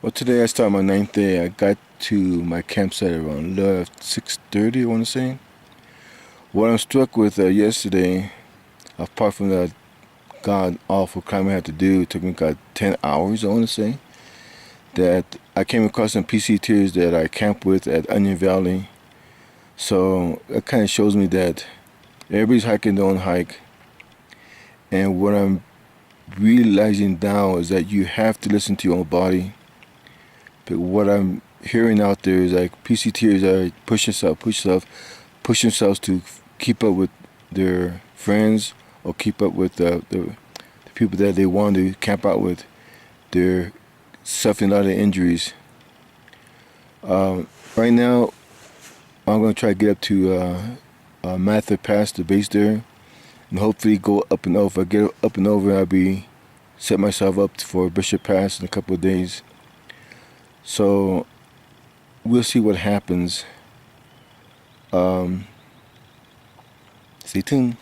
Well, today I started my ninth day. I got to my campsite around 6:30, I want to say. What I'm struck with yesterday, apart from that god awful climb I had to do, it took me about 10 hours, I want to say, that I came across some PCTers that I camped with at Onion Valley. So it kind of shows me that everybody's hiking their own hike. And what I'm realizing now is that you have to listen to your own body. But what I'm hearing out there is like PCTers are push themselves to keep up with their friends or keep up with the people that they want to camp out with. They're suffering a lot of injuries. Right now, I'm gonna try to get up to Mather Pass, the base there, and hopefully go up and over. If I get up and over, I'll be set myself up for Bishop Pass in a couple of days. So we'll see what happens. Stay tuned.